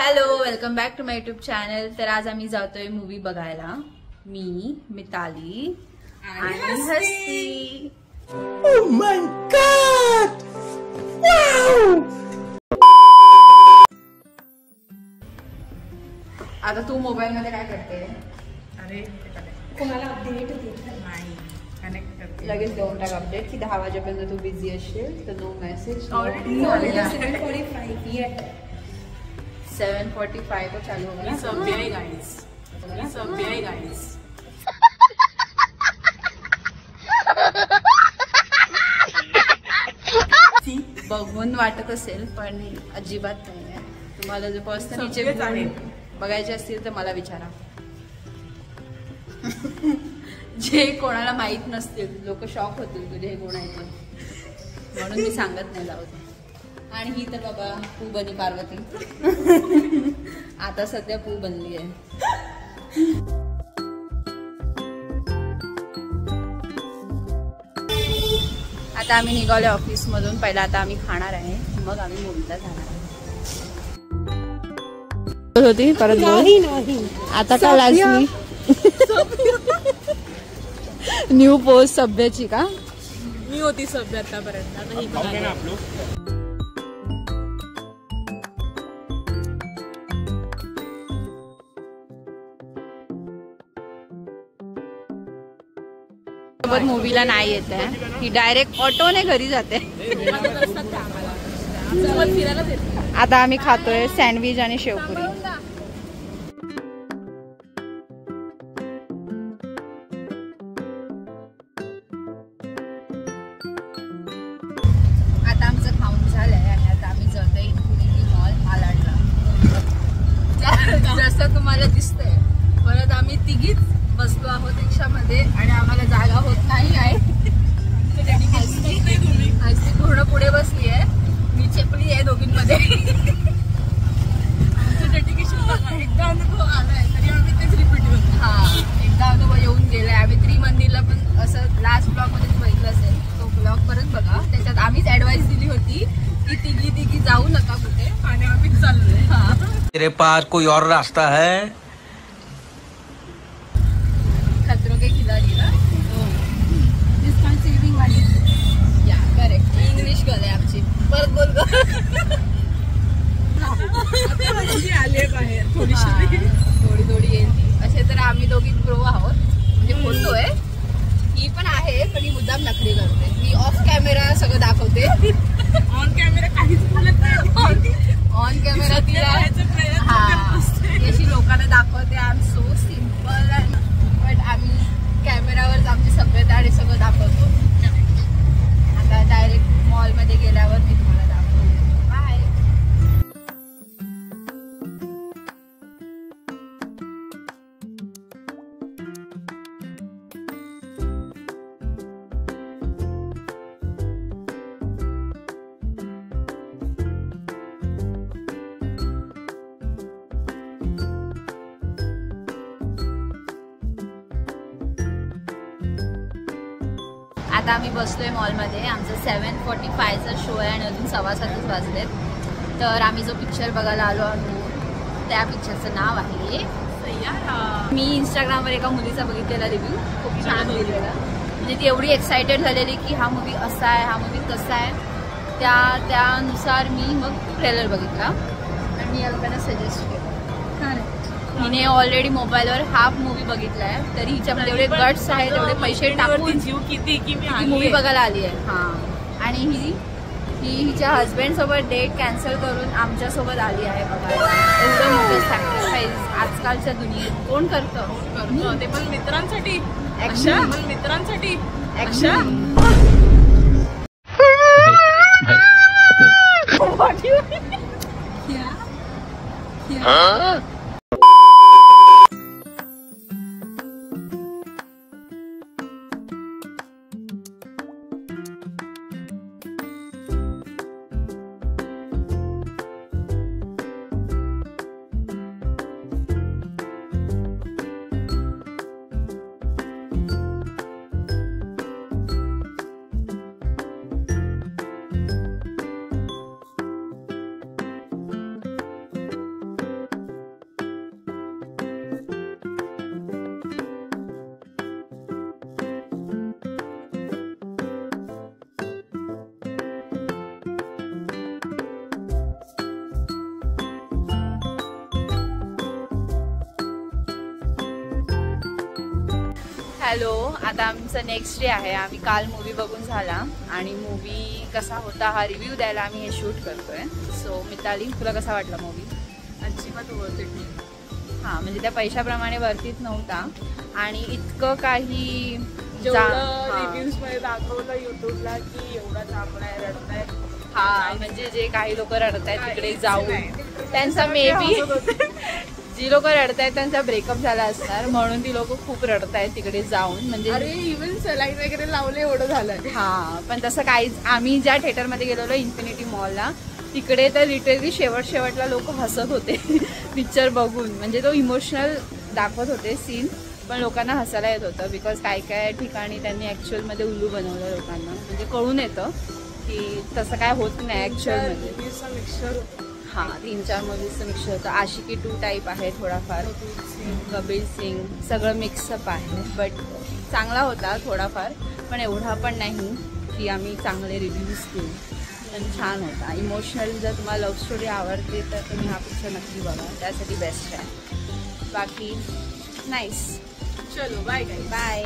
Hello, welcome back to my YouTube channel. तर आज आम्ही जातोय मूवी बघायला. मी, मिताली आणि हस्ती. Oh my God! Wow! आता तू मोबाईल मध्ये काय करते? अरे कोणाला अपडेट देत नाही, कनेक्ट करते. लगेच देऊन टाक अपडेट की 10 वाजेपर्यंत तू बिझी असेल तर नो मेसेज. ऑलरेडी 7:45 को चालू होगा. सब है गाइस, सब है गाइस. बघून वाटत असेल पण अजिबात नाही आहे. तुम्हाला जर पर्सनलीचे सगळेच गुण आहेत. बघायचे असतील तर मला विचारा. जे कोणाला माहित नसतील लोक शॉक होतील तुझे हे गुण ऐकून, म्हणून मी सांगत नाही जाऊ. आणि ही तर बाबा पू बनी पार्वती. आता सध्या पू बनली आहे. आता आम्ही निघालो ऑफिस मधून. पहिला आता आम्ही खाणार आहे, मग आम्ही मूवीला जाणार होती. परत नाही आता का लाजली? न्यू पोस्ट सभ्याची का? मी होती सभ्य आतापर्यंत. आता ही पण आली. सोबत मूवीला नाही येत आहे. ही डायरेक्ट ऑटोने घरी जाते. फिरायला देते. आता आम्ही खातोय सँडविच आणि शेवपुरी. आता आमचं खाऊन झालंय आणि आता आम्ही जातोय इन्फिनिटी मॉल मालाडला. जसं तुम्हाला दिसतंय. परत आम्ही तिघीच बसलो आहोत रिक्षामध्ये आणि आम्हाला जागा होत नाही आहे. आज ती पूर्ण पुढे बसली आहे, मी चेपली आहे दोघींमध्ये. एकदा अनुभव आलाय तरी आम्ही तेच रिपीट करतो. हा, एकदा अनुभव येऊन गेलाय. आम्ही त्रिमंदिरला पण असं लास्ट ब्लॉग मध्ये बघितलं असेल, तो ब्लॉग परत बघा. त्याच्यात आम्हीच ऍडवाइस दिली होती की तिघी जाऊ नका कुठे, आणि आम्हीच चाललोय. हा. तेरे पास कोई और रास्ता है? खतरों के खिलाडी ना. सेविंग वाली. या करेक्ट. इंग्लिश गर्ल आहे आमची. परत बोल गं. आले बाहेर थोडीशी. थोडी येईल ती. असे तर आम्ही दोघी प्रो आहोत, म्हणजे बोलतोय. ही पण आहे पण ही मुद्दाम नखरी करते. ही ऑफ कॅमेरा सगळं दाखवते. ऑन कॅमेरा काहीच बोलत नाही. ऑन कॅमेरा तिला अशी लोकांना दाखवते I am so simple. But आम्ही कॅमेरावरच आमची सभ्यता आणि सगळं दाखवतो. आता डायरेक्ट मॉलमध्ये गेल्यावर मी तुम्हाला दाखवते. बाय. आता आम्ही बसलोय मॉलमध्ये. आमचा 7:45चा शो आहे आणि अजून 7:15 वाजलेत. तर आम्ही जो पिक्चर बघायला आलो आहोत त्या पिक्चरचं नाव आहे सय्यारा. मी इंस्टाग्रामवर एका मुलीचा बघितलेला रिव्ह्यू, खूप छान दिलेला. म्हणजे ती एवढी एक्सायटेड झालेली की हा मूवी असा आहे, हा मूवी तसा आहे. त्यानुसार मी मग ट्रेलर बघितला आणि मी या लोकांना सजेस्ट केलं. हिने ऑलरेडी मोबाईलवर हाफ मूवी बघितलाय, तरी हिच्यामध्ये एवढे गट्स आहेत, एवढे पैसे टाकून जीव किती की मी मूवी बघायला आली आहे. हा, आणि ही हिच्या हजबंड सोबत डेट कॅन्सल करून आमच्या सोबत आली आहे बघायला. एवढं मोठं सॅक्रिफाईस आजकालच्या दुनियेत कोण करतं? ते पण मित्रांसाठी. Action. पण मित्रांसाठी. हॅलो, आता आमचं नेक्स्ट डे आहे. आम्ही काल मूवी बघून झाला आणि मूवी कसा होता हा रिव्ह्यू द्यायला आम्ही हे शूट करतोय. सो मिताली, तुला कसा वाटला मूवी? अजिबात वरती. हां, म्हणजे त्या पैशाप्रमाणे वरतीच नव्हता आणि इतकं काही रिव्ह्यूज मध्ये दाखवलं युट्यूबला की एवढा चांगला आहे, रडताय. हा, म्हणजे जे काही लोक रडतायत तिकडे जाऊन त्यांचा मे बी जी लोक रडतायत त्यांचा ब्रेकअप झाला असणार म्हणून ती लोक खूप रडतायत तिकडे जाऊन. म्हणजे अरे इव्हन सलाईन वगैरे लावले एवढं झालं. हा, पण तसं काहीच. आम्ही ज्या थिएटरमध्ये गेलेलो इन्फिनिटी मॉलला तिकडे तर लिटरली शेवटला लोक हसत होते पिक्चर बघून. म्हणजे तो इमोशनल दाखवत होते सीन, पण लोकांना हसायला येत होतं बिकॉज काय ठिकाणी त्यांनी ॲक्च्युअलमध्ये उल्लू बनवलं लोकांना. म्हणजे कळून येतं की तसं काय होत नाही ॲक्च्युअलमध्ये. मिक्सचर. हां, 3-4 मूवीजचं मिक्सर होतं. आशिकी 2 टाईप आहे थोडाफार, कबीर सिंग सगळं मिक्सअप आहे. बट चांगला होता थोडाफार, पण एवढा पण नाही की आम्ही चांगले रिव्ह्यूज देऊ. पण छान होता. इमोशनल जर तुम्हाला लव्ह स्टोरी आवडते तर तुम्ही हा पिक्चर नक्की बघा, त्यासाठी बेस्ट आहे. बाकी नाईस. चलो बाय बाय.